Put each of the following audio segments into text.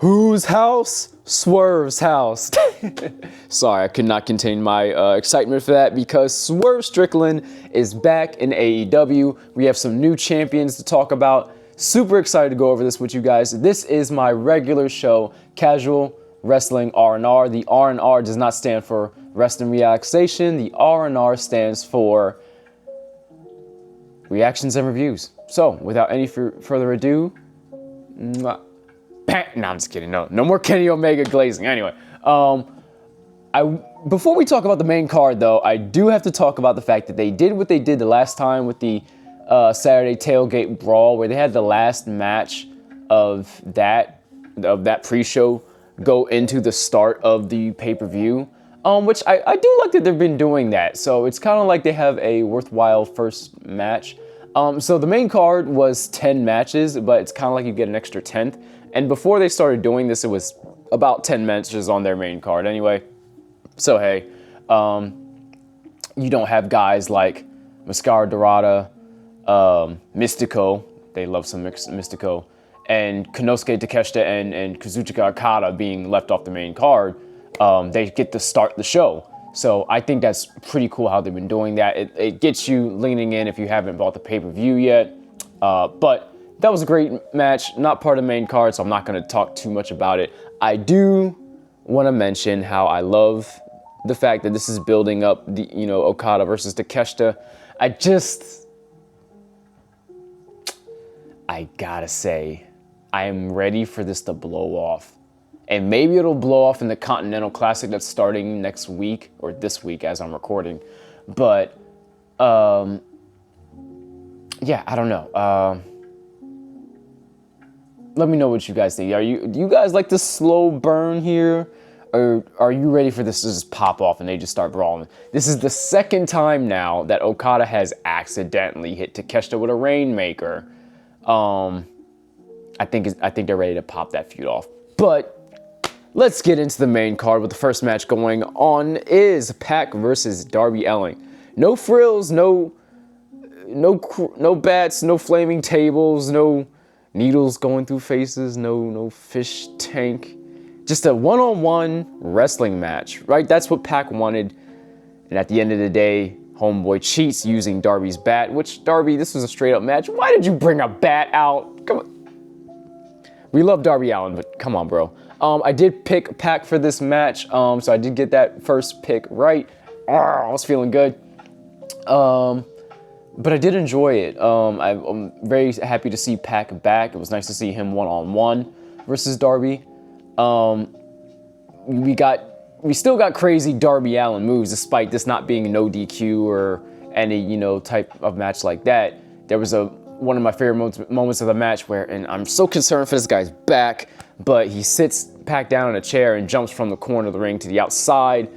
Whose house? Swerve's house. Sorry, I could not contain my excitement for that because Swerve Strickland is back in AEW. We have some new champions to talk about. Super excited to go over this with you guys. This is my regular show, Casual Wrestling R&R. The R&R does not stand for rest and relaxation. The R&R stands for reactions and reviews. So, without any further ado, no, I'm just kidding. No more Kenny Omega glazing. Anyway, before we talk about the main card, though, I do have to talk about the fact that they did what they did the last time with the Saturday Tailgate Brawl, where they had the last match of that pre-show go into the start of the pay-per-view, which I do like that they've been doing that. So it's kind of like they have a worthwhile first match. So the main card was 10 matches, but it's kind of like you get an extra 10th. And before they started doing this, it was about 10 matches on their main card anyway. So hey, you don't have guys like Mascara Dorada, Mystico, they love some Mystico, and Konosuke Takeshita and Kazuchikaokada being left off the main card. They get to start the show. So I think that's pretty cool how they've been doing that. It gets you leaning in if you haven't bought the pay-per-view yet. But that was a great match, not part of the main card, so I'm not going to talk too much about it. I do want to mention how I love the fact that this is building up the, Okada versus Takeshita. I gotta say, I am ready for this to blow off. And maybe it'll blow off in the Continental Classic that's starting next week, or this week as I'm recording. But, yeah, I don't know. Let me know what you guys think. Do you guys like the slow burn here? Or are you ready for this to just pop off and they just start brawling? This is the second time now that Okada has accidentally hit Takeshita with a Rainmaker. I think they're ready to pop that feud off. But let's get into the main card with the first match going on is Pac versus Darby Allin. No frills, no bats, no flaming tables, no needles going through faces, no fish tank. Just a one-on-one wrestling match, right? That's what Pac wanted. And at the end of the day, Homeboy cheats using Darby's bat, which, Darby, this was a straight-up match. Why did you bring a bat out? Come on. We love Darby Allin, but come on, bro. I did pick Pac for this match, so I did get that first pick right. I was feeling good. But I did enjoy it. I'm very happy to see Pac back. It was nice to see him one-on-one versus Darby. We still got crazy Darby Allin moves, despite this not being no DQ or any, type of match like that. There was one of my favorite moments of the match where, and I'm so concerned for this guy's back, but he sits Pac down in a chair and jumps from the corner of the ring to the outside.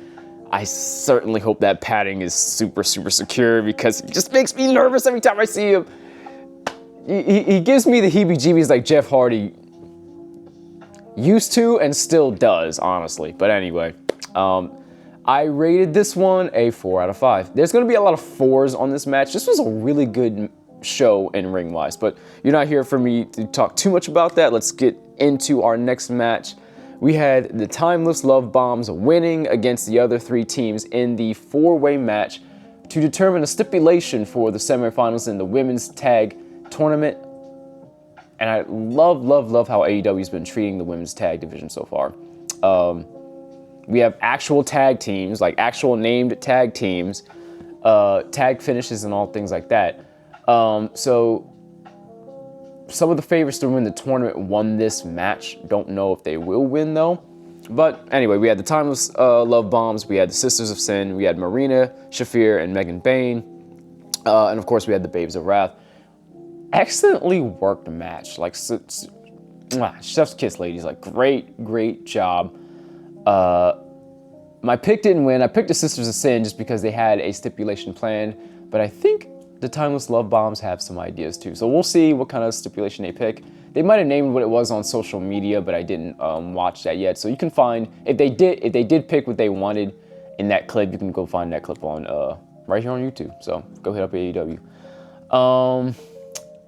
I certainly hope that padding is super, super secure because it just makes me nervous every time I see him. He gives me the heebie-jeebies like Jeff Hardy used to and still does, honestly. But anyway, I rated this one a 4 out of 5. There's going to be a lot of 4s on this match. This was a really good show in ring-wise, but you're not here for me to talk too much about that. Let's get into our next match. We had the Timeless Love Bombs winning against the other 3 teams in the 4-way match to determine a stipulation for the semifinals in the women's tag tournament. And I love how AEW's been treating the women's tag division so far. We have actual tag teams, like actual named tag teams, tag finishes and all things like that. So some of the favorites to win the tournament won this match. Don't know if they will win though. But anyway, we had the Timeless Love Bombs, we had the Sisters of Sin, we had Marina Shafir and Megan Bayne, and of course we had the Babes of Wrath. Excellently worked match, like chef's kiss, ladies. Like great job. My pick didn't win. I picked the Sisters of Sin just because they had a stipulation planned, but I think the Timeless Love Bombs have some ideas too. So we'll see what kind of stipulation they pick. They might have named what it was on social media, but I didn't watch that yet. So you can find, if they did pick what they wanted in that clip, you can go find that clip on right here on YouTube. So go hit up AEW.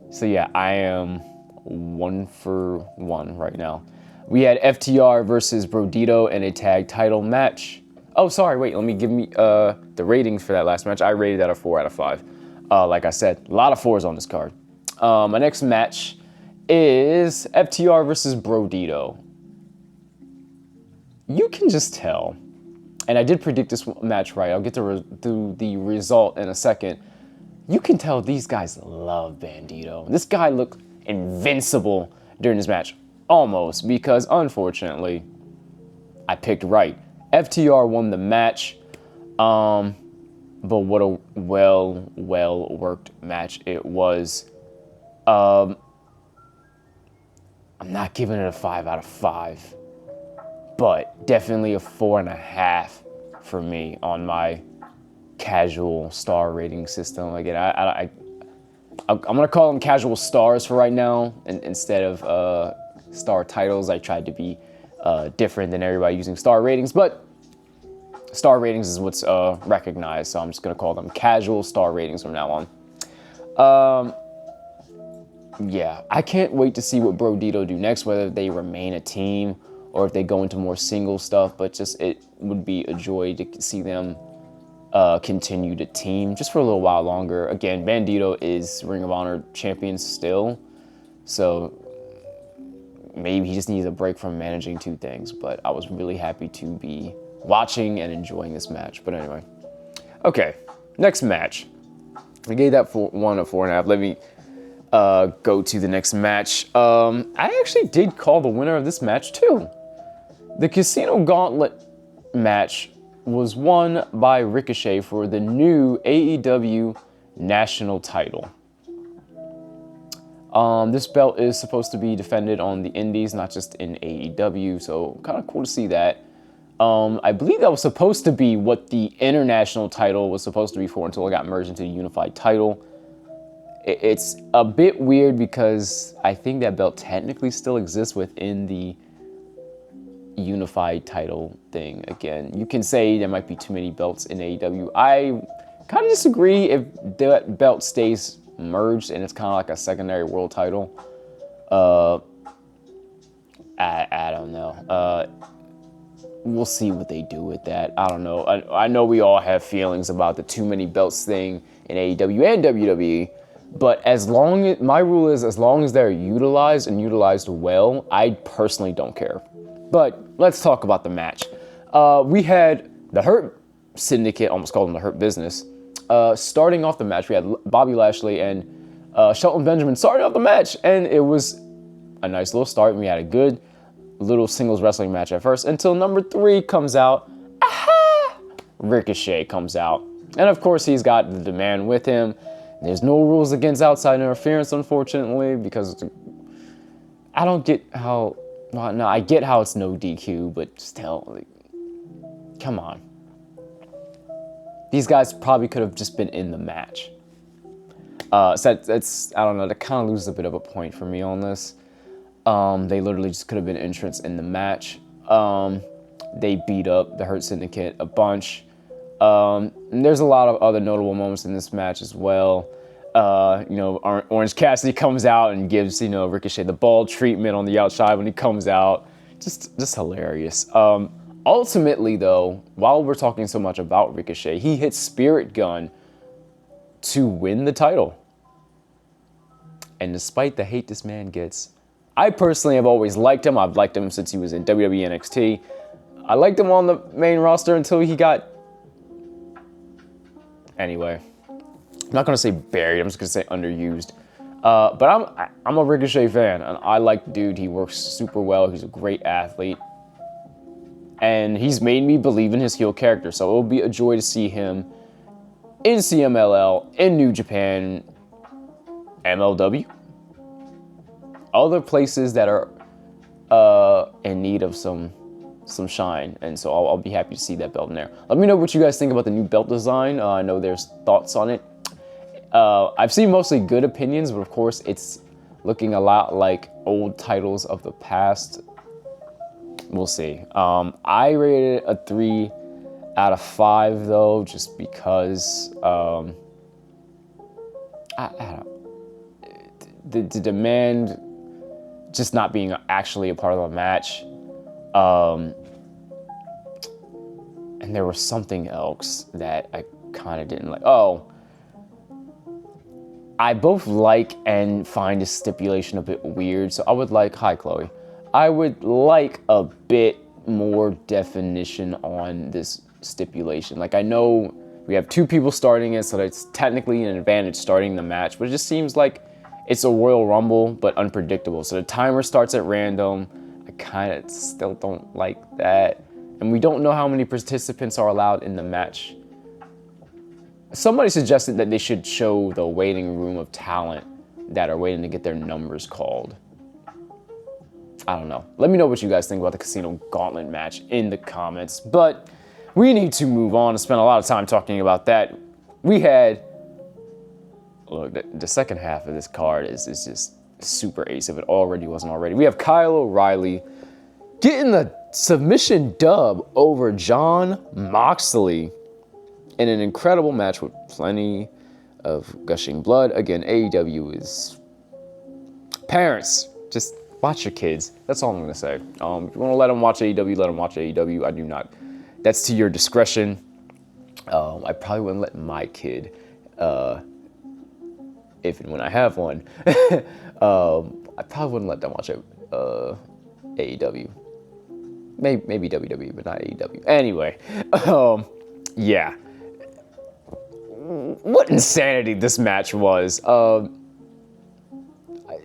So yeah, I am 1 for 1 right now. We had FTR versus Brodito in a tag title match. Oh, sorry, wait, let me give me the ratings for that last match. I rated that a 4 out of 5. Like I said, a lot of 4s on this card. My next match is FTR versus Brodito. You can just tell, and I did predict this match right. I'll get to the result in a second. You can tell these guys love Bandito. This guy looked invincible during this match, almost, because unfortunately, I picked right. FTR won the match, but what a well worked match it was. I'm not giving it a 5 out of 5, but definitely a 4.5 for me on my casual star rating system. Again, I'm gonna call them casual stars for right now, instead of star titles. I tried to be different than everybody using star ratings, but star ratings is what's recognized, so I'm just gonna call them casual star ratings from now on. Yeah, I can't wait to see what Brodito do next, whether they remain a team or if they go into more single stuff, but just it would be a joy to see them continue to team just for a little while longer. Again, Bandito is Ring of Honor champion still, so maybe he just needs a break from managing 2 things, but I was really happy to be watching and enjoying this match. But anyway, okay, next match. I gave that 1 a 4.5. Let me go to the next match. I actually did call the winner of this match too. The Casino Gauntlet match was won by Ricochet for the new AEW national title. This belt is supposed to be defended on the indies, not just in AEW, so kind of cool to see that. I believe that was supposed to be what the international title was supposed to be for until it got merged into the unified title. It's a bit weird because I think that belt technically still exists within the unified title thing. Again, you can say there might be too many belts in AEW. I kind of disagree if that belt stays merged and it's kind of like a secondary world title. I don't know. We'll see what they do with that. I don't know. I know we all have feelings about the too many belts thing in AEW and WWE, but as long as, my rule is, as long as they're utilized and utilized well, I personally don't care. But let's talk about the match. We had the Hurt Syndicate, almost called them the Hurt Business. Starting off the match, we had Bobby Lashley and Shelton Benjamin starting off the match, and it was a nice little start. We had a good little singles wrestling match at first until number 3 comes out. Aha! Ricochet comes out. And of course, he's got the Demand with him. There's no rules against outside interference, unfortunately, because I don't get how, well, no, I get how it's no DQ, but still, like, come on. These guys probably could have just been in the match. So that's, I don't know, that kind of loses a bit of a point for me on this. They literally just could have been entrants in the match. They beat up the Hurt Syndicate a bunch. There's a lot of other notable moments in this match as well. Orange Cassidy comes out and gives, Ricochet the ball treatment on the outside when he comes out. Just hilarious. Ultimately, though, while we're talking so much about Ricochet, he hits Spirit Gun to win the title. And despite the hate this man gets, I personally have always liked him. I've liked him since he was in WWE NXT. I liked him on the main roster until he got... Anyway, I'm not going to say buried. I'm just going to say underused. But I'm a Ricochet fan, and I like the dude. He works super well. He's a great athlete. And he's made me believe in his heel character. So it will be a joy to see him in CMLL, in New Japan, MLW. Other places that are in need of some shine, and so I'll be happy to see that belt in there. Let me know what you guys think about the new belt design. I know there's thoughts on it. I've seen mostly good opinions, but of course it's looking a lot like old titles of the past. We'll see. I rated it a 3 out of 5 though, just because I don't, the demand just not being actually a part of the match. And there was something else that I kind of didn't like. Oh, I both like and find this stipulation a bit weird. So I would like, hi Chloe, I would like a bit more definition on this stipulation. Like, I know we have 2 people starting it, so that's technically an advantage starting the match, but it just seems like it's a Royal Rumble, but unpredictable. So the timer starts at random. I kind of still don't like that. And we don't know how many participants are allowed in the match. Somebody suggested that they should show the waiting room of talent that are waiting to get their numbers called. I don't know. Let me know what you guys think about the Casino Gauntlet match in the comments. But we need to move on and spend a lot of time talking about that. We had, look, the second half of this card is just super ace if it already wasn't already. We have Kyle O'Reilly getting the submission dub over Jon Moxley in an incredible match with plenty of gushing blood. Again, AEW is parents. Just watch your kids. That's all I'm gonna say. If you want to let them watch AEW, let them watch AEW. I do not. That's to your discretion. I probably wouldn't let my kid, if and when I have one, I probably wouldn't let them watch AEW. Maybe WWE, but not AEW. Anyway, yeah. What insanity this match was.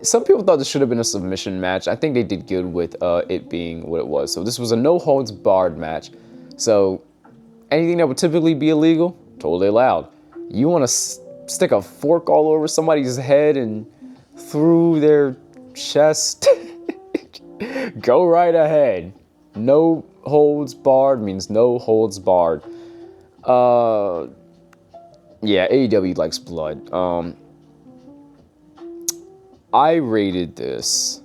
Some people thought this should have been a submission match. I think they did good with it being what it was. So this was a no-holds-barred match. So anything that would typically be illegal, totally allowed. You want to stick a fork all over somebody's head and through their chest? Go right ahead. No holds barred means no holds barred. Yeah, AEW likes blood. I rated this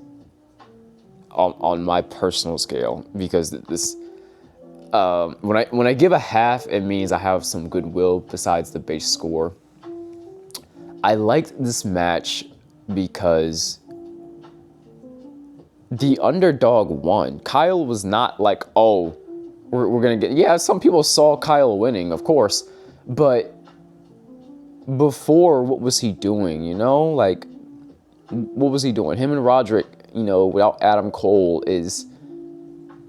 on my personal scale because this when I give a half, it means I have some goodwill besides the base score. I liked this match because the underdog won. Kyle was not like, oh, we're gonna get. Yeah, some people saw Kyle winning, of course, but before, what was he doing? You know, like, what was he doing? Him and Roderick, you know, without Adam Cole is,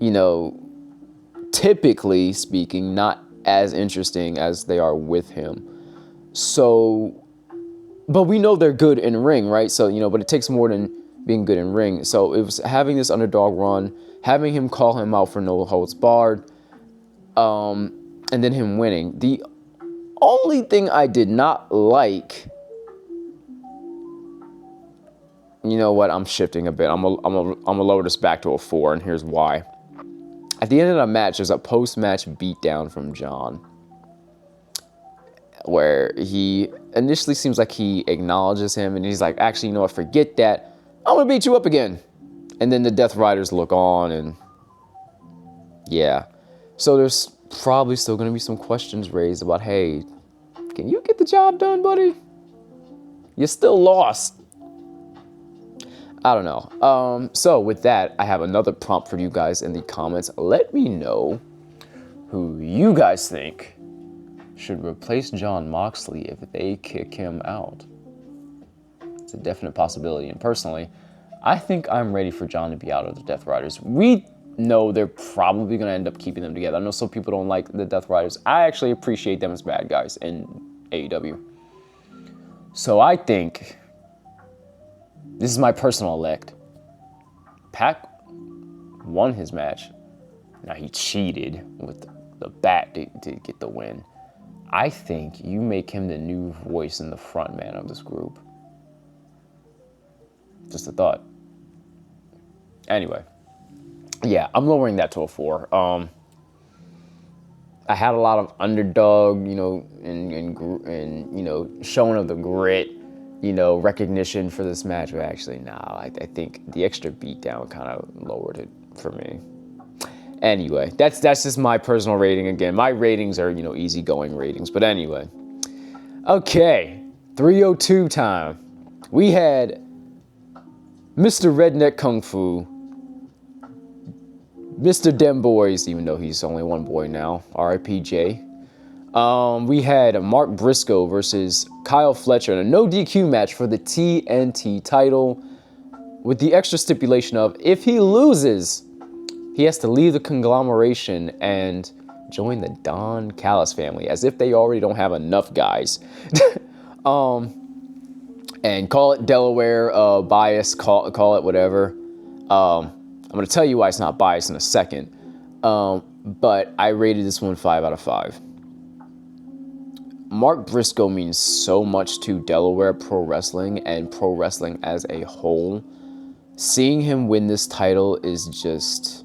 you know, typically speaking, not as interesting as they are with him. So, but we know they're good in ring, right? So, you know, but it takes more than being good in ring. So it was having this underdog run, having him call him out for no holds barred, and then him winning. The only thing I did not like, you know what? I'm shifting a bit. I'm gonna lower this back to a 4, and here's why. At the end of the match, there's a post-match beatdown from Jon, where he initially seems like he acknowledges him, and he's like, actually, you know what? Forget that. I'm gonna beat you up again. And then the Death Riders look on, and yeah. So there's probably still gonna be some questions raised about, hey, can you get the job done, buddy? You're still lost. I don't know. So with that, I have another prompt for you guys in the comments. Let me know who you guys think should replace Jon Moxley if they kick him out. It's a definite possibility. And personally, I think I'm ready for Jon to be out of the Death Riders. We know they're probably going to end up keeping them together. I know some people don't like the Death Riders. I actually appreciate them as bad guys in AEW. So I think this is my personal elect. Pac won his match. Now he cheated with the bat to get the win. I think you make him the new voice and the front man of this group. Just a thought. Anyway, yeah, I'm lowering that to a 4. I had a lot of underdog, you know, and you know, showing of the grit, you know, recognition for this match. But actually, no, I think the extra beatdown kind of lowered it for me. Anyway, that's just my personal rating. Again, my ratings are, you know, easygoing ratings. But anyway, okay, 302 time. We had Mr. Redneck Kung Fu, Mr. Dem Boys, even though he's only one boy now, R.I.P. J. We had Mark Briscoe versus Kyle Fletcher in a no DQ match for the TNT title, with the extra stipulation of if he loses, he has to leave the conglomeration and join the Don Callis family, as if they already don't have enough guys. And call it Delaware bias, call it whatever. I'm going to tell you why it's not biased in a second. But I rated this one 5 out of 5. Mark Briscoe means so much to Delaware pro wrestling and pro wrestling as a whole. Seeing him win this title is just...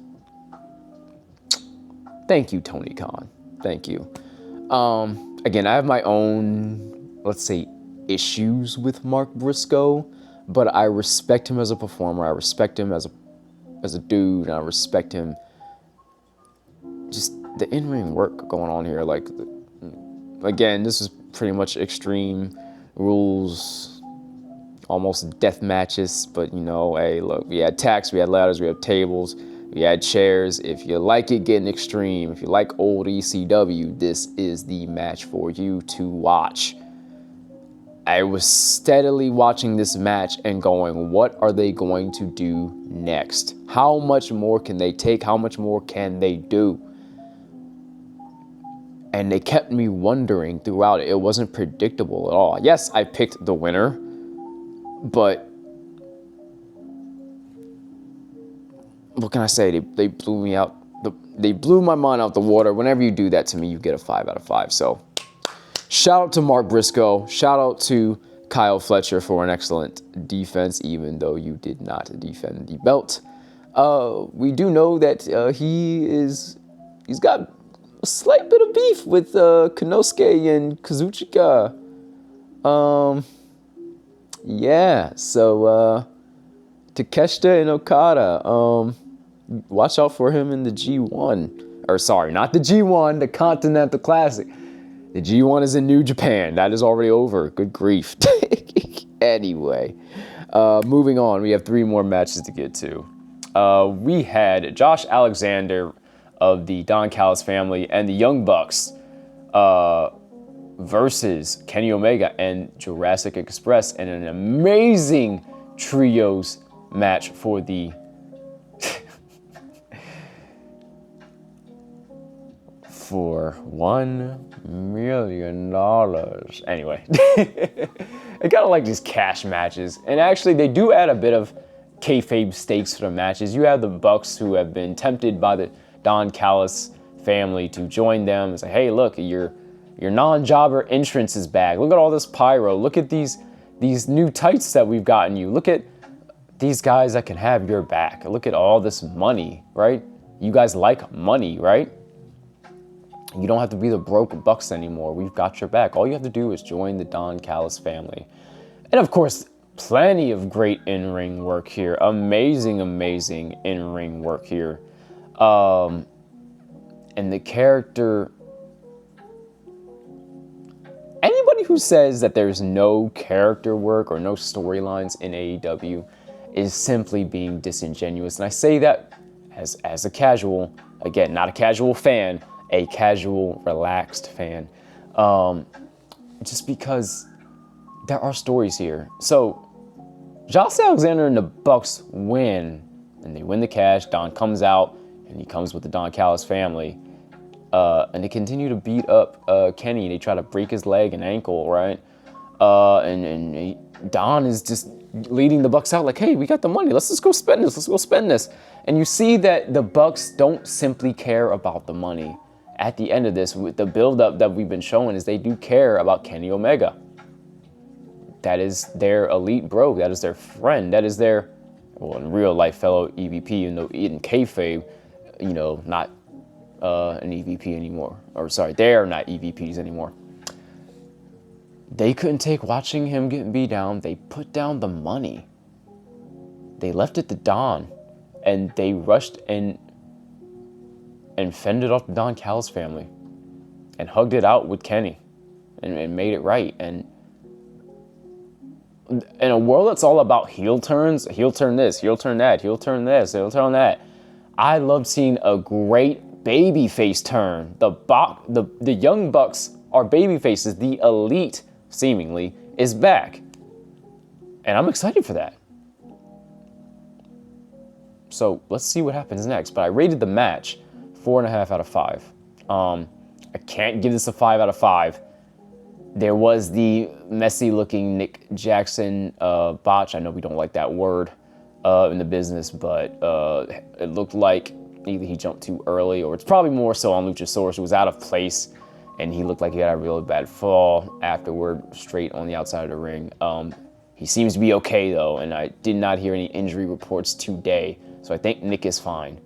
Thank you, Tony Khan. Thank you. Again, I have my own, let's say, issues with Mark Briscoe, but I respect him as a performer. I respect him as a dude, and I respect him. Just the in-ring work going on here. Like, again, this is pretty much Extreme Rules, almost death matches, but you know, hey, look, we had tacks, we had ladders, we had tables, we had chairs. If you like it getting extreme, if you like old ECW, this is the match for you to watch. I was steadily watching this match and going, what are they going to do next? How much more can they take? How much more can they do? And they kept me wondering throughout it. It wasn't predictable at all. Yes, I picked the winner, but what can I say? They blew me out. They blew my mind out the water. Whenever you do that to me, you get a 5 out of 5. So shout out to Mark Briscoe. Shout out to Kyle Fletcher for an excellent defense, even though you did not defend the belt. We do know that he's got a slight bit of beef with Konosuke and Kazuchika. Yeah, so Takeshita and Okada. Watch out for him in the G1. Or sorry, not the G1, the Continental Classic. The G1 is in New Japan. That is already over. Good grief. Anyway, moving on. We have 3 more matches to get to. We had Josh Alexander of the Don Callis family and the Young Bucks versus Kenny Omega and Jurassic Express in an amazing trios match for the for $1 million. Anyway, I kind of like these cash matches, and actually they do add a bit of kayfabe stakes to the matches. You have the Bucks who have been tempted by the Don Callis family to join them and say, hey, look, your non-jobber entrance is back. Look at all this pyro. Look at these new tights that we've gotten you. Look at these guys that can have your back. Look at all this money, right? You guys like money, right? You don't have to be the broke Bucks anymore. We've got your back. All you have to do is join the Don Callis family. And of course, plenty of great in-ring work here. Amazing in-ring work here. And the character... Anybody who says that there's no character work or no storylines in AEW is simply being disingenuous. And I say that as a casual, again, not a casual fan, a casual, relaxed fan. Just because there are stories here. So, Josh Alexander and the Bucks win, and they win the cash. Don comes out, and he comes with the Don Callis family. And they continue to beat up Kenny. They try to break his leg and ankle, right? Don is just leading the Bucks out like, hey, we got the money. Let's just go spend this. Let's go spend this. And you see that the Bucks don't simply care about the money. At the end of this, with the build-up that we've been showing, is they do care about Kenny Omega. That is their elite bro. That is their friend. That is their, well, in real life, fellow EVP, even though in kayfabe, you know, not an EVP anymore. Or sorry, they're not EVPs anymore. They couldn't take watching him get beat down. They put down the money. They left it to Don, and they rushed and fended off the Don Callis family and hugged it out with Kenny and made it right. And in a world that's all about heel turns, heel turn this, heel turn that, heel turn this, heel turn that, I love seeing a great babyface turn. The Young Bucks are babyfaces. The Elite, seemingly, is back. And I'm excited for that. So let's see what happens next. But I rated the match 4.5 out of 5. I can't give this a 5 out of 5. There was the messy looking Nick Jackson botch. I know we don't like that word in the business, but it looked like either he jumped too early, or it's probably more so on Luchasaurus, who was out of place, and he looked like he had a really bad fall afterward, straight on the outside of the ring. He seems to be okay though, and I did not hear any injury reports today, so I think Nick is fine.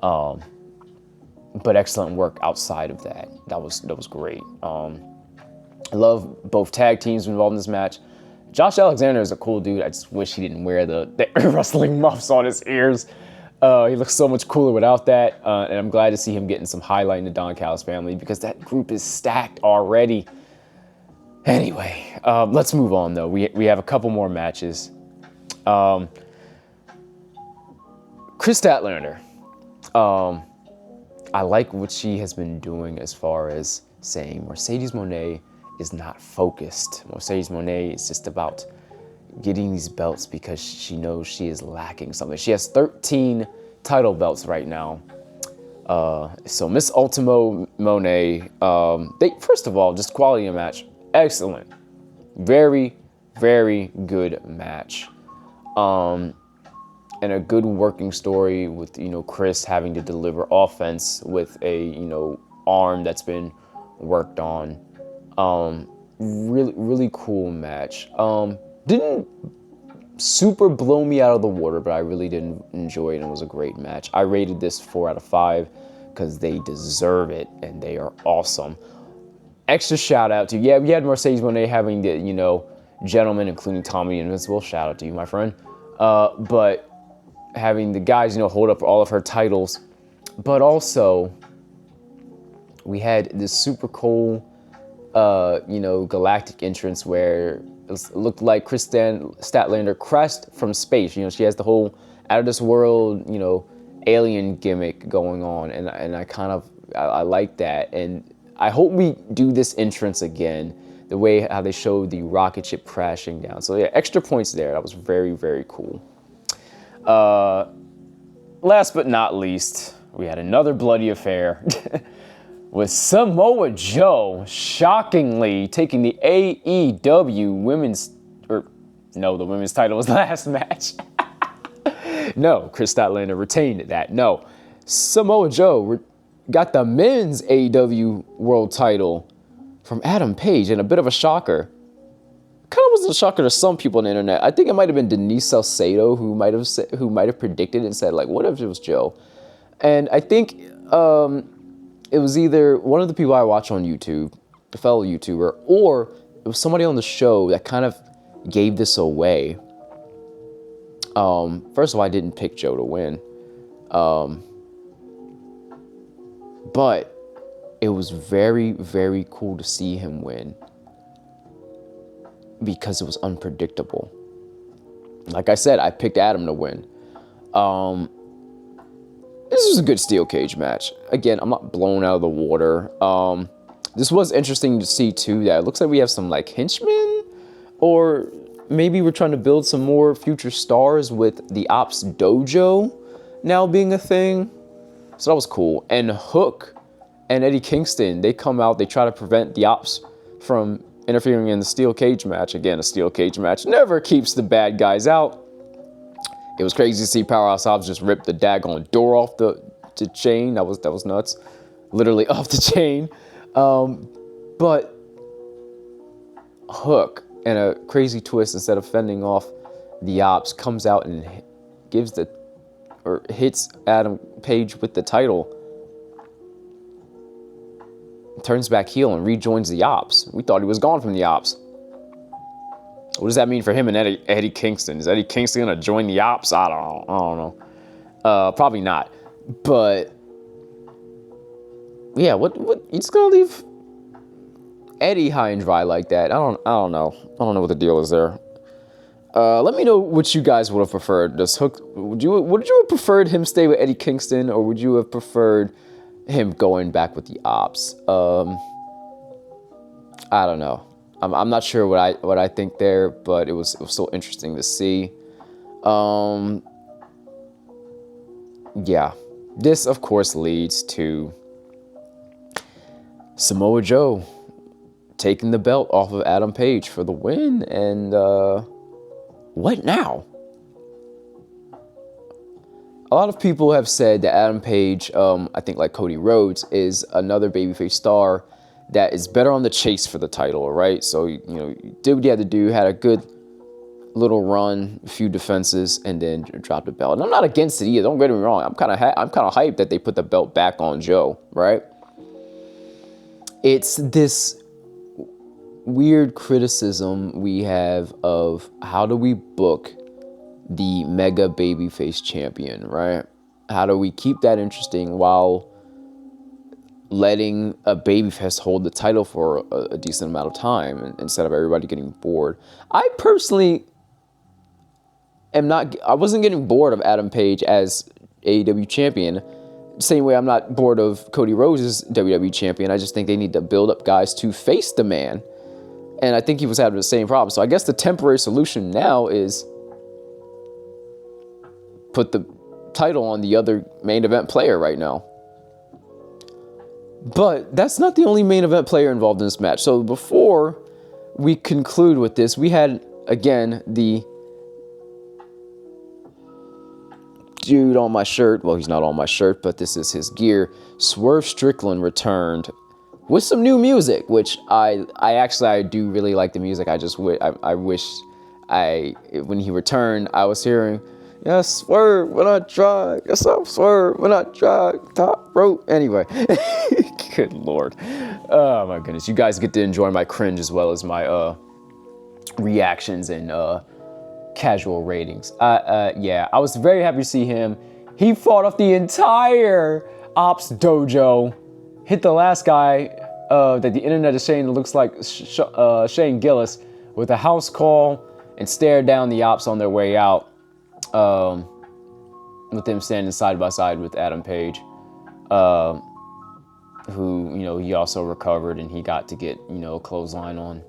But excellent work outside of that. That was great. I love both tag teams involved in this match. Josh Alexander is a cool dude. I just wish he didn't wear the wrestling muffs on his ears. He looks so much cooler without that. And I'm glad to see him getting some highlight in the Don Callis family, because that group is stacked already. Anyway, let's move on though. We have a couple more matches. Chris Statlander. I like what she has been doing as far as saying Mercedes-Mone is not focused. Mercedes-Mone is just about getting these belts because she knows she is lacking something. She has 13 title belts right now. So Miss Ultimo Monet, first of all, just quality of match, excellent. Very, very good match. And a good working story with, Chris having to deliver offense with a, arm that's been worked on. Really, really cool match. Didn't super blow me out of the water, but I really did enjoy it, and it was a great match. I rated this 4 out of 5 because they deserve it, and they are awesome. Extra shout out to, we had Mercedes Moné having the, gentlemen, including Tommy Invincible. Shout out to you, my friend. But having the guys, hold up all of her titles. But also, we had this super cool, galactic entrance where it looked like Chris Statlander crashed from space. She has the whole out of this world, alien gimmick going on, and I like that, and I hope we do this entrance again, the way how they showed the rocket ship crashing down. So yeah, extra points there. That was very, very cool. Last but not least, we had another bloody affair with Samoa Joe shockingly taking the AEW the women's title was last match. No, Chris Statlander retained that. No, Samoa Joe got the men's AEW world title from Adam Page, and a bit of a shocker. Kind of was a shocker to some people on the internet. I think it might have been Denise Salcedo who might have predicted and said, like, what if it was Joe? And I think it was either one of the people I watch on YouTube, a fellow YouTuber, or it was somebody on the show that kind of gave this away. First of all, I didn't pick Joe to win. But it was very, very cool to see him win, because it was unpredictable. Like I said, I picked Adam to win. This was a good steel cage match. Again, I'm not blown out of the water. This was interesting to see too, that it looks like we have some like henchmen, or maybe we're trying to build some more future stars with the Ops Dojo now being a thing. So that was cool. And Hook and Eddie Kingston, they come out, they try to prevent the Ops from interfering in the steel cage match. Again, a steel cage match never keeps the bad guys out. It was crazy to see Powerhouse Hobbs just rip the daggone door off the chain. That was nuts. Literally off the chain. But Hook, in a crazy twist, instead of fending off the Ops, comes out and hits Adam Page with the title. Turns back heel and rejoins the Ops. We thought he was gone from the Ops. What does that mean for him and Eddie Kingston? Is Eddie Kingston gonna join the Ops? I don't know. Probably not. But yeah, what you just gonna leave Eddie high and dry like that? I don't know. I don't know what the deal is there. Let me know what you guys would have preferred. Does Hook, would you have preferred him stay with Eddie Kingston, or would you have preferred him going back with the Ops? I don't know. I'm not sure what I think there, but it was so interesting to see. Yeah, this of course leads to Samoa Joe taking the belt off of Adam Page for the win, and what now? A lot of people have said that Adam Page, I think like Cody Rhodes, is another babyface star that is better on the chase for the title, right? So, you know, did what you had to do, had a good little run, a few defenses, and then dropped the belt. And I'm not against it either, don't get me wrong. I'm kind of hyped that they put the belt back on Joe, right? It's this weird criticism we have of how do we book the mega babyface champion, right? How do we keep that interesting while letting a babyface hold the title for a decent amount of time instead of everybody getting bored? I personally I wasn't getting bored of Adam Page as AEW champion. Same way I'm not bored of Cody Rhodes as WWE champion. I just think they need to build up guys to face the man. And I think he was having the same problem. So I guess the temporary solution now is put the title on the other main event player right now. But that's not the only main event player involved in this match. So before we conclude with this, we had, again, the dude on my shirt. Well, he's not on my shirt, but this is his gear. Swerve Strickland returned with some new music, which I do really like the music. I wish when he returned, I was hearing, yes, swerve when I drag, yes, I'll swerve when I drag, top rope. Anyway, good Lord. Oh my goodness. You guys get to enjoy my cringe as well as my reactions and casual ratings. Yeah, I was very happy to see him. He fought off the entire Ops dojo, hit the last guy that the internet is saying looks like Shane Gillis with a house call, and stared down the Ops on their way out, with them standing side by side with Adam Page, who, you know, he also recovered, and he got to get, you know, a clothesline on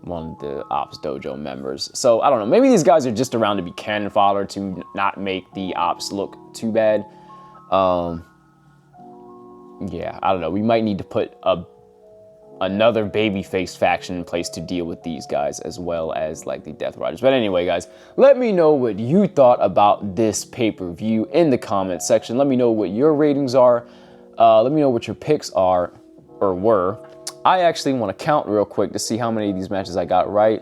one of the Ops dojo members. So I don't know, maybe these guys are just around to be cannon fodder to not make the Ops look too bad. Yeah, I don't know. We might need to put another babyface faction in place to deal with these guys, as well as like the Death Riders. But anyway, guys, let me know what you thought about this pay-per-view in the comments section. Let me know what your ratings are. Let me know what your picks are or were. I actually want to count real quick to see how many of these matches I got right.